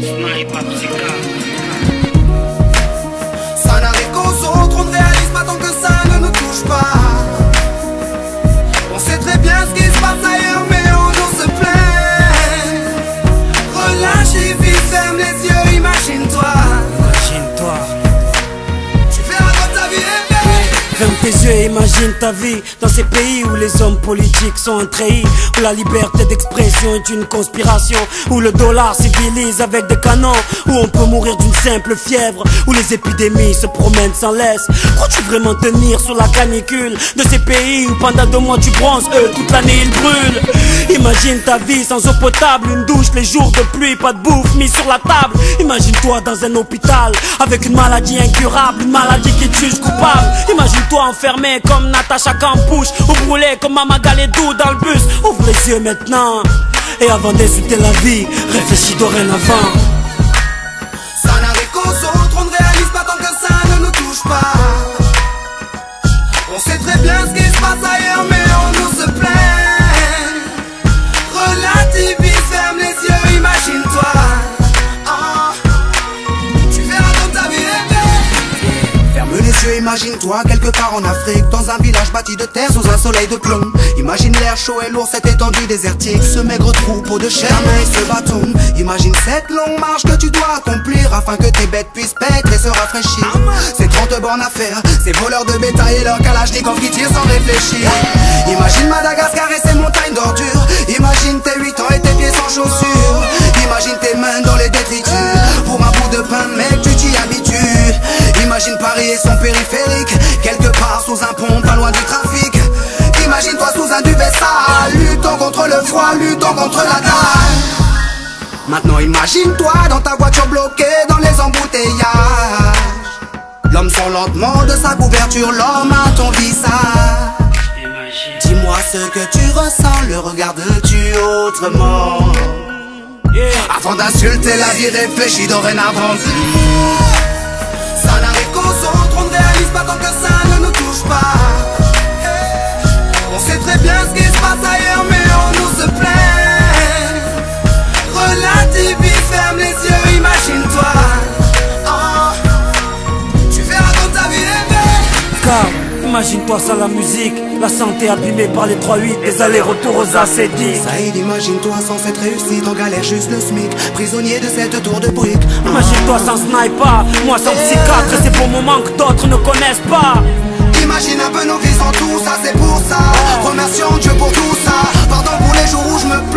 Ça n'arrive qu'aux autres, on ne réalise pas tant que ça ne nous touche pas. On sait très bien ce qui se passe ailleurs, mais on nous se plaint. Relâche et vis, ferme les yeux, imagine-toi. Ferme tes yeux et imagine ta vie dans ces pays où les hommes politiques sont un treillis, où la liberté d'expression est une conspiration, où le dollar civilise avec des canons, où on peut mourir d'une simple fièvre, où les épidémies se promènent sans laisse. Crois-tu vraiment tenir sur la canicule de ces pays où pendant 2 mois tu bronzes, eux toute l'année ils brûlent? Imagine ta vie sans eau potable, une douche les jours de pluie, pas de bouffe mise sur la table. Imagine-toi dans un hôpital avec une maladie incurable, une maladie qui te juge coupable. Imagine-toi enfermé comme Natacha Campouche, ou brûlé comme Mama Galedou dans le bus. Ouvre les yeux maintenant, et avant d'insulter la vie, réfléchis dorénavant. Ça n'arrive qu'aux autres, on ne réalise pas tant que ça ne nous touche pas. On sait très bien ce qui se passe ailleurs, mais on nous se plaint. Relativise, ferme les yeux, imagine-toi. Tu verras comme ta vie est belle. Ferme les yeux, imagine-toi quelque part en Afrique, dans un village bâti de terre sous un soleil de plomb. Imagine l'air chaud et lourd, cette étendue désertique, ce maigre troupeau de chair et ce bâton. Imagine cette longue marche que tu dois accomplir afin que tes bêtes puissent paître et se rafraîchir. Ces 30 bornes à faire, ces voleurs de bétail et leurs kalachnikovs qui tirent sans réfléchir. Imagine Madagascar et ses montagnes d'ordures. Imagine tes 8 ans et tes pieds sans chaussures. Imagine tes mains dans les détritus pour un bout de pain, mec, tu t'y habitues. Imagine Paris et son périphérique, quelque part sous un pont, pas loin du trafic. Imagine-toi sous un duvet sale, luttant contre le froid, luttant contre la dalle. Maintenant imagine-toi dans ta voiture bloquée dans les embouteillages. L'homme sort lentement de sa couverture, l'homme à ton visage. Dis-moi ce que tu ressens, le regardes-tu autrement? Avant d'insulter la vie, réfléchis dorénavant. Ça n'arrive qu'aux autres, on ne réalise pas tant que ça ne nous touche pas. On sait très bien ce qui se passe ailleurs, mais on nous se plaint. Relativise, ferme les yeux, imagine-toi. Tu verras comme ta vie est belle. Car imagine-toi ça, la musique, la santé abîmée par les 3-8, les allers-retours aux acédiques. Saïd, imagine-toi sans cette réussite, en galère juste le SMIC, prisonnier de cette tour de briques. Imagine-toi sans sniper, moi sans psychiatre, et ces beaux moments que d'autres ne connaissent pas. Imagine un peu nos vies sans tout ça, c'est pour ça. Remercions Dieu pour tout ça. Pardon pour les jours où je me plains.